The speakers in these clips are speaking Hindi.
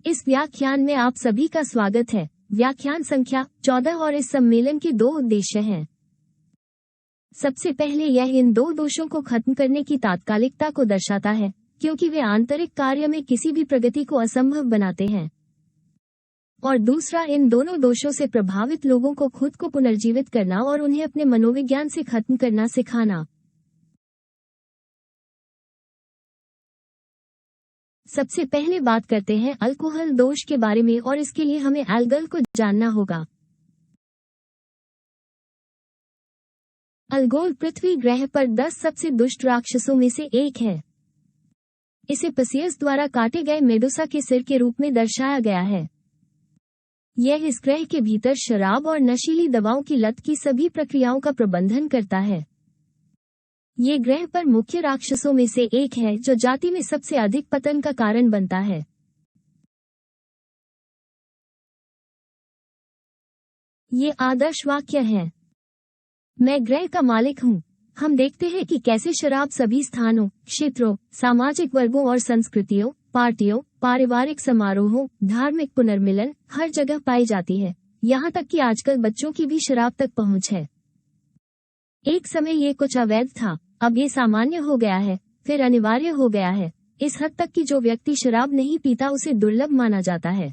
इस व्याख्यान में आप सभी का स्वागत है। व्याख्यान संख्या 14 और इस सम्मेलन के 2 उद्देश्य हैं। सबसे पहले यह इन 2 दोषों को खत्म करने की तात्कालिकता को दर्शाता है, क्योंकि वे आंतरिक कार्य में किसी भी प्रगति को असंभव बनाते हैं। और दूसरा, इन दोनों दोषों से प्रभावित लोगों को खुद को पुनर्जीवित करना और उन्हें अपने मनोविज्ञान से खत्म करना सिखाना। सबसे पहले बात करते हैं अल्कोहल दोष के बारे में, और इसके लिए हमें अल्कोहल को जानना होगा। अल्कोहल पृथ्वी ग्रह पर 10 सबसे दुष्ट राक्षसों में से एक है। इसे पर्सियस द्वारा काटे गए मेडुसा के सिर के रूप में दर्शाया गया है। यह इस ग्रह के भीतर शराब और नशीली दवाओं की लत की सभी प्रक्रियाओं का प्रबंधन करता है। ये ग्रह पर मुख्य राक्षसों में से एक है, जो जाति में सबसे अधिक पतन का कारण बनता है। ये आदर्श वाक्य है। मैं ग्रह का मालिक हूँ। हम देखते हैं कि कैसे शराब सभी स्थानों, क्षेत्रों, सामाजिक वर्गों और संस्कृतियों, पार्टियों, पारिवारिक समारोहों, धार्मिक पुनर्मिलन, हर जगह पाई जाती है। यहाँ तक कि आजकल बच्चों की भी शराब तक पहुँच है। एक समय ये कुछ अवैध था, अब ये सामान्य हो गया है, फिर अनिवार्य हो गया है। इस हद तक कि जो व्यक्ति शराब नहीं पीता उसे दुर्लभ माना जाता है।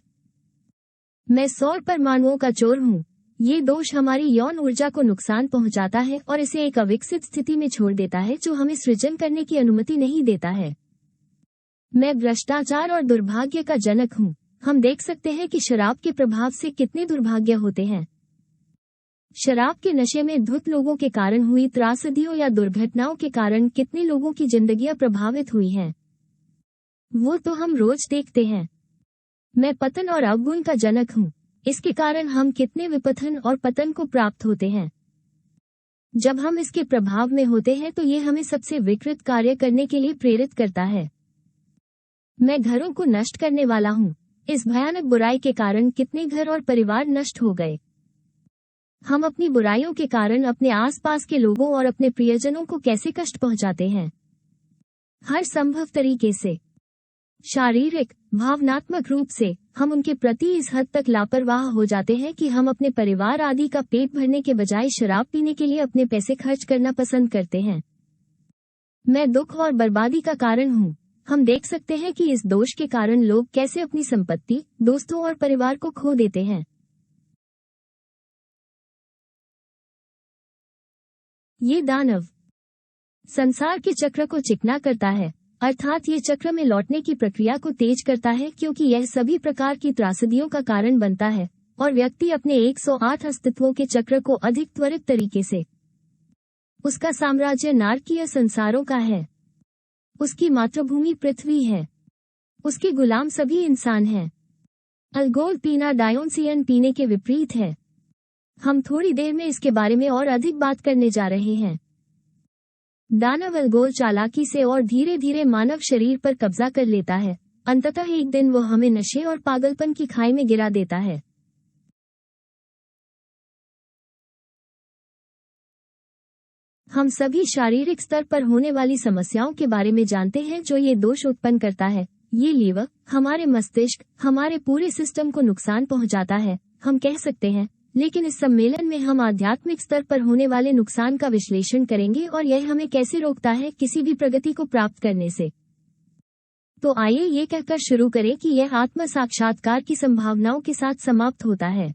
मैं सौर परमाणुओं का चोर हूँ। ये दोष हमारी यौन ऊर्जा को नुकसान पहुंचाता है और इसे एक अविकसित स्थिति में छोड़ देता है, जो हमें सृजन करने की अनुमति नहीं देता है। मैं भ्रष्टाचार और दुर्भाग्य का जनक हूँ। हम देख सकते हैं कि शराब के प्रभाव से कितने दुर्भाग्य होते हैं। शराब के नशे में धुत लोगों के कारण हुई त्रासदियों या दुर्घटनाओं के कारण कितने लोगों की जिंदगियां प्रभावित हुई हैं, वो तो हम रोज देखते हैं। मैं पतन और अवगुण का जनक हूँ। इसके कारण हम कितने विपथन और पतन को प्राप्त होते हैं। जब हम इसके प्रभाव में होते हैं तो ये हमें सबसे विकृत कार्य करने के लिए प्रेरित करता है। मैं घरों को नष्ट करने वाला हूँ। इस भयानक बुराई के कारण कितने घर और परिवार नष्ट हो गए। हम अपनी बुराइयों के कारण अपने आसपास के लोगों और अपने प्रियजनों को कैसे कष्ट पहुंचाते हैं, हर संभव तरीके से। शारीरिक, भावनात्मक रूप से हम उनके प्रति इस हद तक लापरवाह हो जाते हैं कि हम अपने परिवार आदि का पेट भरने के बजाय शराब पीने के लिए अपने पैसे खर्च करना पसंद करते हैं। मैं दुख और बर्बादी का कारण हूँ। हम देख सकते हैं कि इस दोष के कारण लोग कैसे अपनी संपत्ति, दोस्तों और परिवार को खो देते हैं। ये दानव संसार के चक्र को चिकना करता है, अर्थात ये चक्र में लौटने की प्रक्रिया को तेज करता है, क्योंकि यह सभी प्रकार की त्रासदियों का कारण बनता है और व्यक्ति अपने 108 अस्तित्वों के चक्र को अधिक त्वरित तरीके से। उसका साम्राज्य नारकीय संसारों का है। उसकी मातृभूमि पृथ्वी है। उसके गुलाम सभी इंसान हैं। अल्कोहल पीना डायोनसियन पीने के विपरीत है। हम थोड़ी देर में इसके बारे में और अधिक बात करने जा रहे हैं। दानव अल्कोहल चालाकी से और धीरे धीरे मानव शरीर पर कब्जा कर लेता है। अंततः एक दिन वो हमें नशे और पागलपन की खाई में गिरा देता है। हम सभी शारीरिक स्तर पर होने वाली समस्याओं के बारे में जानते हैं जो ये दोष उत्पन्न करता है। ये लीवर, हमारे मस्तिष्क, हमारे पूरे सिस्टम को नुकसान पहुंचाता है, हम कह सकते हैं। लेकिन इस सम्मेलन में हम आध्यात्मिक स्तर पर होने वाले नुकसान का विश्लेषण करेंगे और यह हमें कैसे रोकता है किसी भी प्रगति को प्राप्त करने से। तो आइए ये कहकर शुरू करें कि यह आत्म साक्षात्कार की संभावनाओं के साथ समाप्त होता है।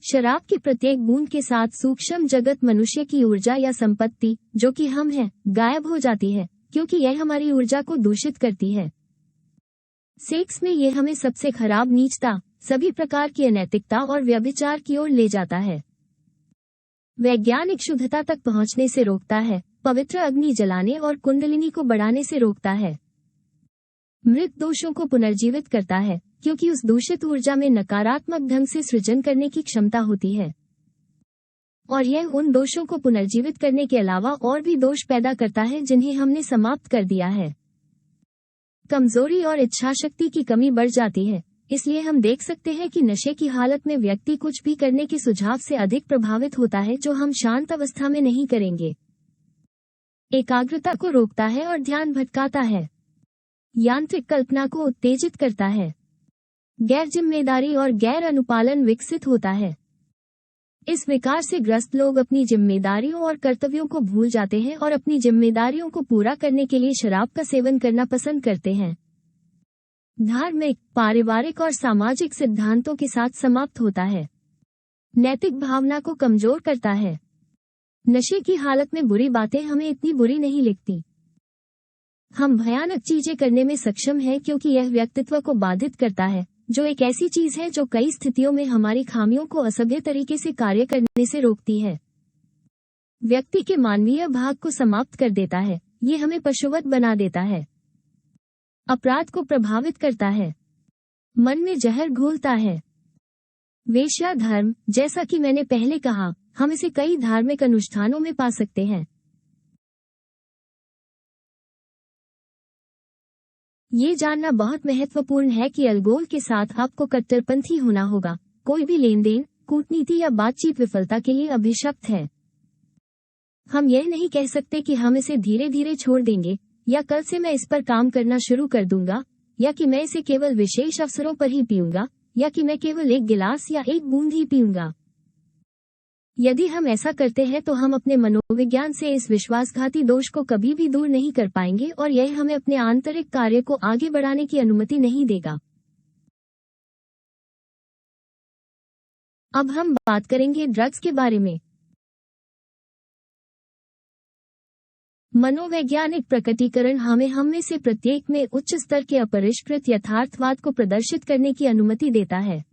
शराब की प्रत्येक बूंद के साथ सूक्ष्म जगत मनुष्य की ऊर्जा या संपत्ति, जो कि हम हैं, गायब हो जाती है, क्योंकि यह हमारी ऊर्जा को दूषित करती है। सेक्स में यह हमें सबसे खराब नीचता, सभी प्रकार की अनैतिकता और व्यभिचार की ओर ले जाता है। वैज्ञानिक शुद्धता तक पहुंचने से रोकता है, पवित्र अग्नि जलाने और कुंडलिनी को बढ़ाने से रोकता है। मृत दोषों को पुनर्जीवित करता है, क्योंकि उस दूषित ऊर्जा में नकारात्मक ढंग से सृजन करने की क्षमता होती है। और यह उन दोषों को पुनर्जीवित करने के अलावा और भी दोष पैदा करता है जिन्हें हमने समाप्त कर दिया है। कमजोरी और इच्छाशक्ति की कमी बढ़ जाती है। इसलिए हम देख सकते हैं कि नशे की हालत में व्यक्ति कुछ भी करने के सुझाव से अधिक प्रभावित होता है जो हम शांत अवस्था में नहीं करेंगे। एकाग्रता को रोकता है और ध्यान भटकाता है। यांत्रिक कल्पना को उत्तेजित करता है। गैर जिम्मेदारी और गैर अनुपालन विकसित होता है। इस विकार से ग्रस्त लोग अपनी जिम्मेदारियों और कर्तव्यों को भूल जाते हैं और अपनी जिम्मेदारियों को पूरा करने के लिए शराब का सेवन करना पसंद करते हैं। धार्मिक, पारिवारिक और सामाजिक सिद्धांतों के साथ समाप्त होता है। नैतिक भावना को कमजोर करता है। नशे की हालत में बुरी बातें हमें इतनी बुरी नहीं लगती। हम भयानक चीजें करने में सक्षम हैं क्योंकि यह व्यक्तित्व को बाधित करता है, जो एक ऐसी चीज है जो कई स्थितियों में हमारी खामियों को असभ्य तरीके से कार्य करने से रोकती है। व्यक्ति के मानवीय भाग को समाप्त कर देता है। ये हमें पशुवत बना देता है। अपराध को प्रभावित करता है। मन में जहर घोलता है। वेश्या धर्म, जैसा कि मैंने पहले कहा, हम इसे कई धार्मिक अनुष्ठानों में पा सकते हैं। ये जानना बहुत महत्वपूर्ण है कि अल्कोहल के साथ आपको कट्टरपंथी होना होगा। कोई भी लेन देन, कूटनीति या बातचीत विफलता के लिए अभिशप्त है। हम यह नहीं कह सकते कि हम इसे धीरे धीरे छोड़ देंगे, या कल से मैं इस पर काम करना शुरू कर दूंगा, या कि मैं इसे केवल विशेष अवसरों पर ही पीऊंगा, या कि मैं केवल एक गिलास या एक बूंद ही पीऊंगा। यदि हम ऐसा करते हैं तो हम अपने मनोविज्ञान से इस विश्वासघाती दोष को कभी भी दूर नहीं कर पाएंगे और यह हमें अपने आंतरिक कार्य को आगे बढ़ाने की अनुमति नहीं देगा। अब हम बात करेंगे ड्रग्स के बारे में। मनोवैज्ञानिक प्रकटीकरण हमें हम में से प्रत्येक में उच्च स्तर के अपरिष्कृत यथार्थवाद को प्रदर्शित करने की अनुमति देता है।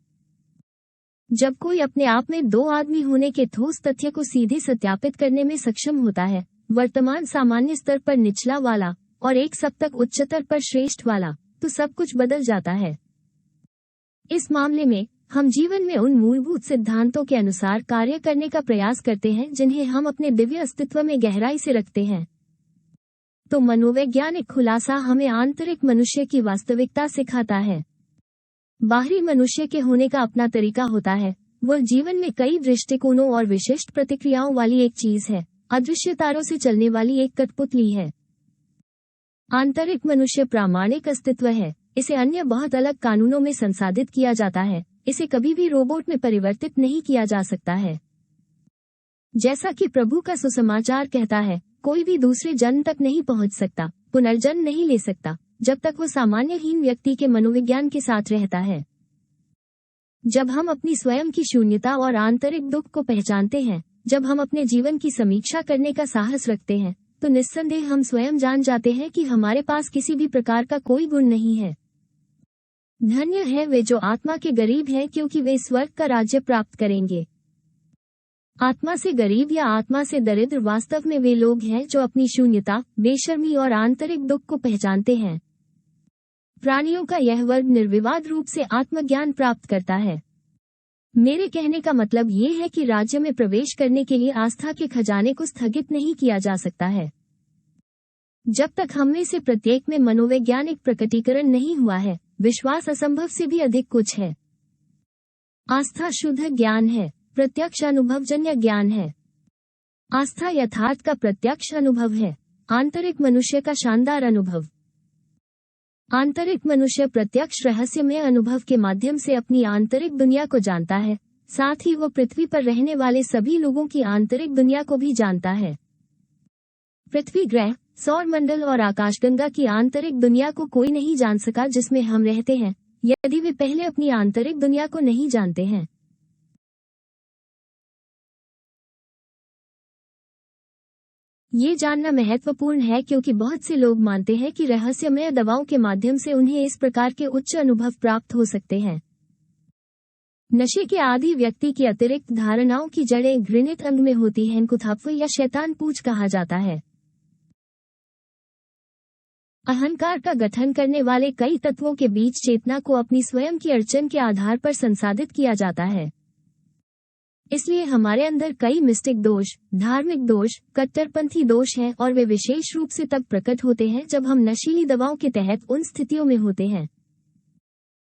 जब कोई अपने आप में दो आदमी होने के ठोस तथ्य को सीधे सत्यापित करने में सक्षम होता है, वर्तमान सामान्य स्तर पर निचला वाला और एक सब तक उच्चतर पर श्रेष्ठ वाला, तो सब कुछ बदल जाता है। इस मामले में हम जीवन में उन मूलभूत सिद्धांतों के अनुसार कार्य करने का प्रयास करते हैं जिन्हें हम अपने दिव्य अस्तित्व में गहराई से रखते हैं। तो मनोवैज्ञानिक खुलासा हमें आंतरिक मनुष्य की वास्तविकता सिखाता है। बाहरी मनुष्य के होने का अपना तरीका होता है। वो जीवन में कई दृष्टिकोणों और विशिष्ट प्रतिक्रियाओं वाली एक चीज है, अदृश्य तारों से चलने वाली एक कठपुतली है। आंतरिक मनुष्य प्रामाणिक अस्तित्व है। इसे अन्य बहुत अलग कानूनों में संसाधित किया जाता है। इसे कभी भी रोबोट में परिवर्तित नहीं किया जा सकता है। जैसा कि प्रभु का सुसमाचार कहता है, कोई भी दूसरे जन्म तक नहीं पहुंच सकता, पुनर्जन्म नहीं ले सकता, जब तक वो सामान्यहीन व्यक्ति के मनोविज्ञान के साथ रहता है। जब हम अपनी स्वयं की शून्यता और आंतरिक दुख को पहचानते हैं, जब हम अपने जीवन की समीक्षा करने का साहस रखते हैं, तो निस्संदेह हम स्वयं जान जाते हैं कि हमारे पास किसी भी प्रकार का कोई गुण नहीं है। धन्य है वे जो आत्मा के गरीब हैं, क्योंकि वे स्वर्ग का राज्य प्राप्त करेंगे। आत्मा से गरीब या आत्मा से दरिद्र वास्तव में वे लोग हैं जो अपनी शून्यता, बेशर्मी और आंतरिक दुख को पहचानते हैं। प्राणियों का यह वर्ग निर्विवाद रूप से आत्मज्ञान प्राप्त करता है। मेरे कहने का मतलब ये है कि राज्य में प्रवेश करने के लिए आस्था के खजाने को स्थगित नहीं किया जा सकता है। जब तक हम में से प्रत्येक में मनोवैज्ञानिक प्रकटीकरण नहीं हुआ है, विश्वास असंभव से भी अधिक कुछ है। आस्था शुद्ध ज्ञान है, प्रत्यक्ष अनुभवजन्य ज्ञान है। आस्था यथार्थ का प्रत्यक्ष अनुभव है, आंतरिक मनुष्य का शानदार अनुभव। आंतरिक मनुष्य प्रत्यक्ष रहस्यमय अनुभव के माध्यम से अपनी आंतरिक दुनिया को जानता है, साथ ही वो पृथ्वी पर रहने वाले सभी लोगों की आंतरिक दुनिया को भी जानता है। पृथ्वी ग्रह, सौर मंडल और आकाशगंगा की आंतरिक दुनिया को कोई नहीं जान सका जिसमें हम रहते हैं, यदि वे पहले अपनी आंतरिक दुनिया को नहीं जानते हैं। ये जानना महत्वपूर्ण है क्योंकि बहुत से लोग मानते हैं कि रहस्यमय दवाओं के माध्यम से उन्हें इस प्रकार के उच्च अनुभव प्राप्त हो सकते हैं। नशे के आदी व्यक्ति की अतिरिक्त धारणाओं की जड़ें घृणित अंग में होती हैं, कुथाप्व या शैतान पूछ कहा जाता है। अहंकार का गठन करने वाले कई तत्वों के बीच चेतना को अपनी स्वयं की अड़चन के आधार पर संसाधित किया जाता है। इसलिए हमारे अंदर कई मिस्टिक दोष, धार्मिक दोष, कट्टरपंथी दोष हैं और वे विशेष रूप से तब प्रकट होते हैं जब हम नशीली दवाओं के तहत उन स्थितियों में होते हैं।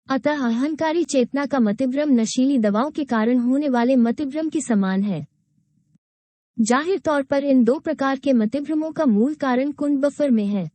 अतः अहंकारी चेतना का मतिभ्रम नशीली दवाओं के कारण होने वाले मतिभ्रम के समान है। जाहिर तौर पर इन दो प्रकार के मतिभ्रमों का मूल कारण कुंड बफर में है।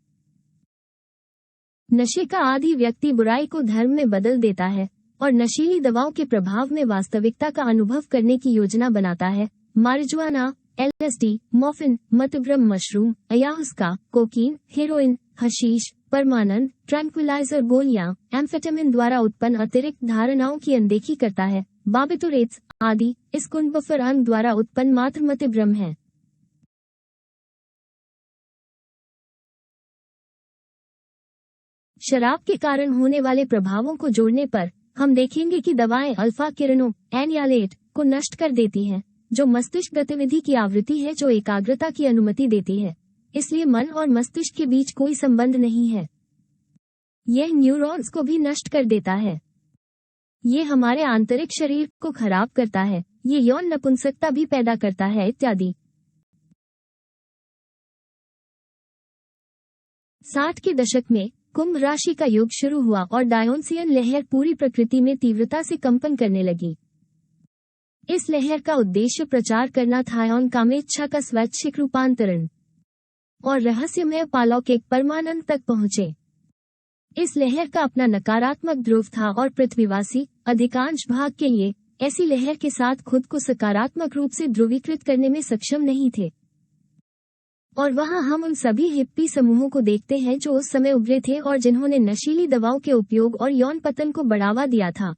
नशे का आदी व्यक्ति बुराई को धर्म में बदल देता है और नशीली दवाओं के प्रभाव में वास्तविकता का अनुभव करने की योजना बनाता है। मारिजुआना, LSD, मॉर्फिन, मतभ्रम मशरूम, अयाहुस्का, कोकीन, हेरोइन, हशीश, परमानंद, ट्रैंक्विलाइजर गोलियां, एम्फेटामिन द्वारा उत्पन्न अतिरिक्त धारणाओं की अनदेखी करता है। बार्बिटुरेट्स आदि इस कुंडबफर अंग द्वारा उत्पन्न मात्र मतभ्रम है। शराब के कारण होने वाले प्रभावों को जोड़ने पर हम देखेंगे कि दवाएं अल्फा किरणों एनियालेट को नष्ट कर देती हैं, जो मस्तिष्क गतिविधि की आवृत्ति है जो एकाग्रता की अनुमति देती है। इसलिए मन और मस्तिष्क के बीच कोई संबंध नहीं है। यह न्यूरॉन्स को भी नष्ट कर देता है। ये हमारे आंतरिक शरीर को खराब करता है। ये यौन नपुंसकता भी पैदा करता है इत्यादि। 60 के दशक में कुंभ राशि का युग शुरू हुआ और डायोन्सियन लहर पूरी प्रकृति में तीव्रता से कंपन करने लगी। इस लहर का उद्देश्य प्रचार करना था यौन कामेच्छा का स्वैच्छिक रूपांतरण और रहस्यमय पालौकिक परमानंद तक पहुँचे। इस लहर का अपना नकारात्मक ध्रुव था और पृथ्वीवासी अधिकांश भाग के लिए ऐसी लहर के साथ खुद को सकारात्मक रूप से ध्रुवीकृत करने में सक्षम नहीं थे। और वहां हम उन सभी हिप्पी समूहों को देखते हैं जो उस समय उभरे थे और जिन्होंने नशीली दवाओं के उपयोग और यौन पतन को बढ़ावा दिया था।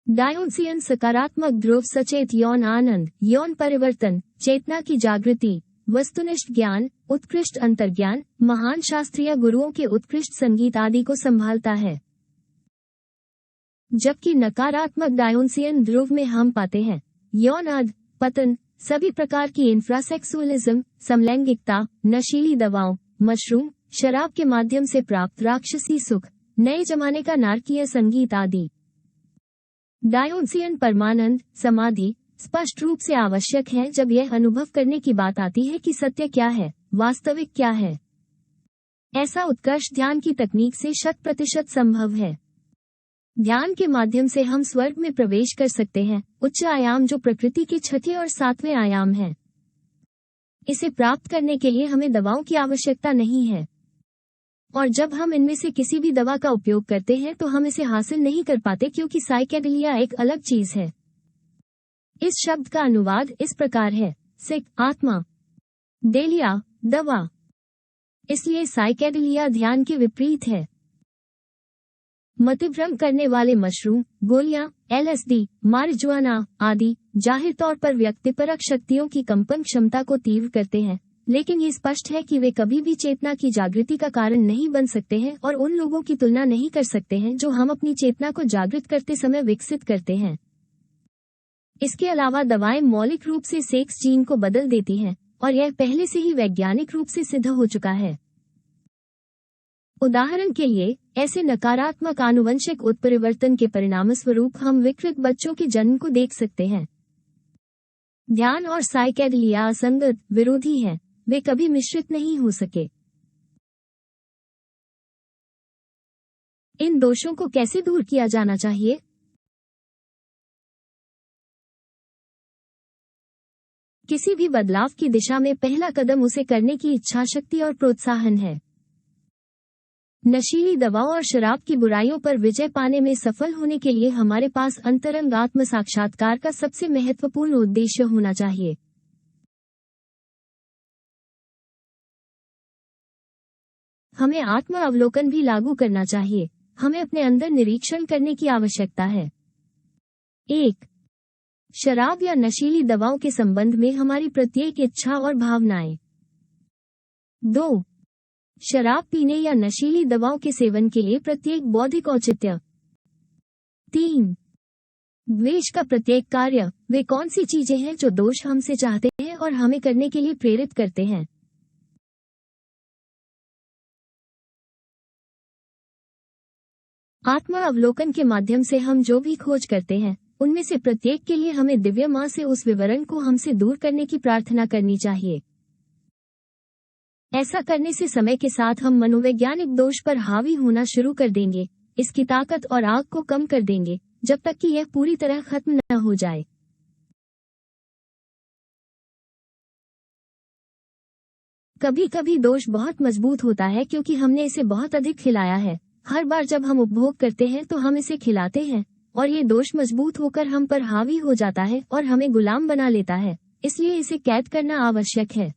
डायोन्सियन सकारात्मक ध्रुव सचेत यौन आनंद, यौन परिवर्तन, चेतना की जागृति, वस्तुनिष्ठ ज्ञान, उत्कृष्ट अंतर्ज्ञान, महान शास्त्रीय गुरुओं के उत्कृष्ट संगीत आदि को संभालता है। जबकि नकारात्मक डायोन्सियन ध्रुव में हम पाते हैं यौन अध पतन, सभी प्रकार की इंफ्रासेक्सुअलिज्म, समलैंगिकता, नशीली दवाओं, मशरूम, शराब के माध्यम से प्राप्त राक्षसी सुख, नए जमाने का नारकीय संगीत आदि। डायोन्सियन परमानंद, समाधि स्पष्ट रूप से आवश्यक है जब यह अनुभव करने की बात आती है कि सत्य क्या है, वास्तविक क्या है। ऐसा उत्कर्ष ध्यान की तकनीक से 100% संभव है। ध्यान के माध्यम से हम स्वर्ग में प्रवेश कर सकते हैं, उच्च आयाम जो प्रकृति के 6वें और 7वें आयाम है। इसे प्राप्त करने के लिए हमें दवाओं की आवश्यकता नहीं है। और जब हम इनमें से किसी भी दवा का उपयोग करते हैं तो हम इसे हासिल नहीं कर पाते क्योंकि साइकेडेलिया एक अलग चीज है। इस शब्द का अनुवाद इस प्रकार है, सिक आत्मा, डेलिया दवा। इसलिए साइकेडेलिया ध्यान के विपरीत है। मतिभ्रम करने वाले मशरूम, गोलियां, LSD, मारिजुआना आदि जाहिर तौर पर व्यक्तिपरक शक्तियों की कंपन क्षमता को तीव्र करते हैं, लेकिन ये स्पष्ट है कि वे कभी भी चेतना की जागृति का कारण नहीं बन सकते हैं और उन लोगों की तुलना नहीं कर सकते हैं जो हम अपनी चेतना को जागृत करते समय विकसित करते हैं। इसके अलावा दवाएं मौलिक रूप से सेक्स जीन को बदल देती हैं और यह पहले से ही वैज्ञानिक रूप से सिद्ध हो चुका है। उदाहरण के लिए, ऐसे नकारात्मक आनुवंशिक उत्परिवर्तन के परिणामस्वरूप हम विकृत बच्चों के जन्म को देख सकते हैं। ध्यान और साइकेडेलिया असंगत विरोधी हैं, वे कभी मिश्रित नहीं हो सके। इन दोषों को कैसे दूर किया जाना चाहिए? किसी भी बदलाव की दिशा में पहला कदम उसे करने की इच्छाशक्ति और प्रोत्साहन है। नशीली दवाओं और शराब की बुराइयों पर विजय पाने में सफल होने के लिए हमारे पास अंतरंग आत्म साक्षात्कार का सबसे महत्वपूर्ण उद्देश्य होना चाहिए। हमें आत्म अवलोकन भी लागू करना चाहिए। हमें अपने अंदर निरीक्षण करने की आवश्यकता है। 1. शराब या नशीली दवाओं के संबंध में हमारी प्रत्येक इच्छा और भावनाएं। 2. शराब पीने या नशीली दवाओं के सेवन के लिए प्रत्येक बौद्धिक औचित्य। 3. द्वेष का प्रत्येक कार्य, वे कौन सी चीजें हैं जो दोष हमसे चाहते हैं और हमें करने के लिए प्रेरित करते हैं। आत्म अवलोकन के माध्यम से हम जो भी खोज करते हैं उनमें से प्रत्येक के लिए हमें दिव्य मां से उस विवरण को हमसे दूर करने की प्रार्थना करनी चाहिए। ऐसा करने से समय के साथ हम मनोवैज्ञानिक दोष पर हावी होना शुरू कर देंगे, इसकी ताकत और आग को कम कर देंगे जब तक कि यह पूरी तरह खत्म न हो जाए। कभी कभी दोष बहुत मजबूत होता है क्योंकि हमने इसे बहुत अधिक खिलाया है। हर बार जब हम उपभोग करते हैं तो हम इसे खिलाते हैं और ये दोष मजबूत होकर हम पर हावी हो जाता है और हमें गुलाम बना लेता है। इसलिए इसे कैद करना आवश्यक है।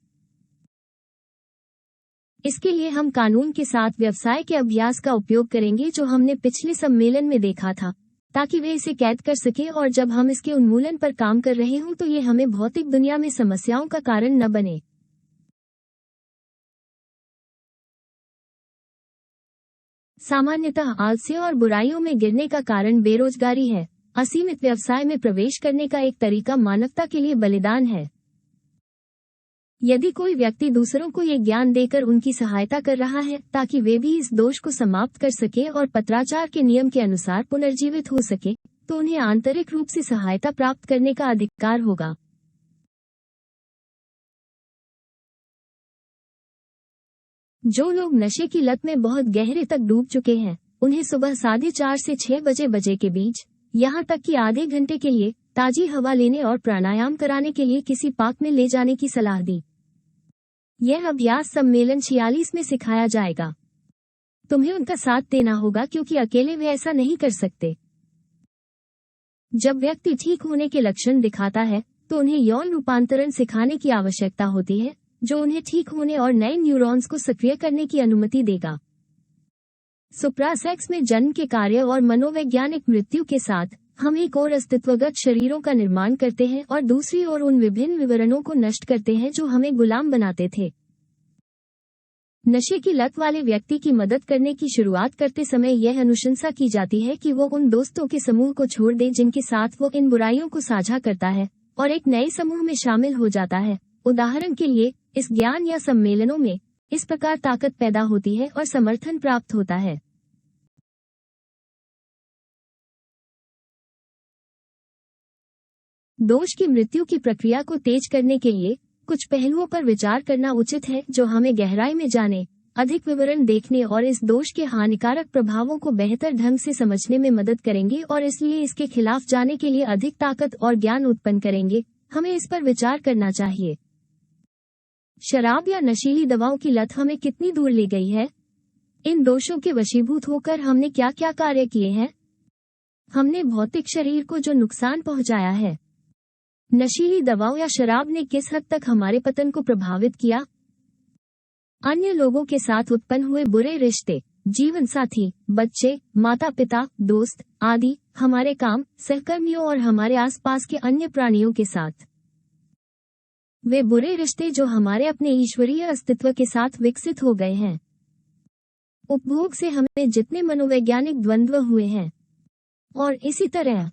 इसके लिए हम कानून के साथ व्यवसाय के अभ्यास का उपयोग करेंगे जो हमने पिछले सम्मेलन में देखा था, ताकि वे इसे कैद कर सके और जब हम इसके उन्मूलन पर काम कर रहे हों तो ये हमें भौतिक दुनिया में समस्याओं का कारण न बने। सामान्यतः आलस्य और बुराइयों में गिरने का कारण बेरोजगारी है। असीमित व्यवसाय में प्रवेश करने का एक तरीका मानवता के लिए बलिदान है। यदि कोई व्यक्ति दूसरों को ये ज्ञान देकर उनकी सहायता कर रहा है ताकि वे भी इस दोष को समाप्त कर सके और पत्राचार के नियम के अनुसार पुनर्जीवित हो सके, तो उन्हें आंतरिक रूप से सहायता प्राप्त करने का अधिकार होगा। जो लोग नशे की लत में बहुत गहरे तक डूब चुके हैं, उन्हें सुबह 4:30 से 6 बजे के बीच, यहाँ तक कि आधे घंटे के लिए ताजी हवा लेने और प्राणायाम कराने के लिए किसी पार्क में ले जाने की सलाह दी। यह अभ्यास सम्मेलन 46 में सिखाया जाएगा। तुम्हें उनका साथ देना होगा क्योंकि अकेले वे ऐसा नहीं कर सकते। जब व्यक्ति ठीक होने के लक्षण दिखाता है तो उन्हें यौन रूपांतरण सिखाने की आवश्यकता होती है, जो उन्हें ठीक होने और नए न्यूरॉन्स को सक्रिय करने की अनुमति देगा। सुप्रासेक्स में जन्म के कार्य और मनोवैज्ञानिक मृत्यु के साथ हम एक और अस्तित्वगत शरीरों का निर्माण करते हैं और दूसरी ओर उन विभिन्न विवरणों को नष्ट करते हैं जो हमें गुलाम बनाते थे। नशे की लत वाले व्यक्ति की मदद करने की शुरुआत करते समय यह अनुशंसा की जाती है कि वो उन दोस्तों के समूह को छोड़ दे जिनके साथ वो इन बुराइयों को साझा करता है और एक नए समूह में शामिल हो जाता है। उदाहरण के लिए, इस ज्ञान या सम्मेलनों में इस प्रकार ताकत पैदा होती है और समर्थन प्राप्त होता है। दोष की मृत्यु की प्रक्रिया को तेज करने के लिए कुछ पहलुओं पर विचार करना उचित है जो हमें गहराई में जाने, अधिक विवरण देखने और इस दोष के हानिकारक प्रभावों को बेहतर ढंग से समझने में मदद करेंगे और इसलिए इसके खिलाफ जाने के लिए अधिक ताकत और ज्ञान उत्पन्न करेंगे। हमें इस पर विचार करना चाहिए। शराब या नशीली दवाओं की लत हमें कितनी दूर ले गई है? इन दोषों के वशीभूत होकर हमने क्या क्या कार्य किए हैं? हमने भौतिक शरीर को जो नुकसान पहुंचाया है, नशीली दवाओं या शराब ने किस हद तक हमारे पतन को प्रभावित किया? अन्य लोगों के साथ उत्पन्न हुए बुरे रिश्ते, जीवन साथी, बच्चे, माता पिता, दोस्त आदि, हमारे काम, सहकर्मियों और हमारे आसपास के अन्य प्राणियों के साथ। वे बुरे रिश्ते जो हमारे अपने ईश्वरीय अस्तित्व के साथ विकसित हो गए हैं। उपभोग से हमें जितने मनोवैज्ञानिक द्वंद्व हुए हैं और इसी तरह।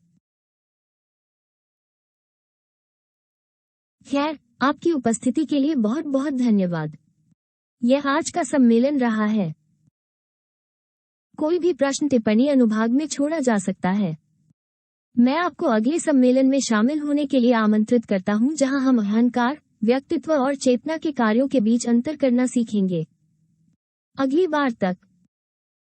खैर, आपकी उपस्थिति के लिए बहुत बहुत धन्यवाद। यह आज का सम्मेलन रहा है। कोई भी प्रश्न टिप्पणी अनुभाग में छोड़ा जा सकता है। मैं आपको अगले सम्मेलन में शामिल होने के लिए आमंत्रित करता हूं, जहां हम अहंकार, व्यक्तित्व और चेतना के कार्यों के बीच अंतर करना सीखेंगे। अगली बार तक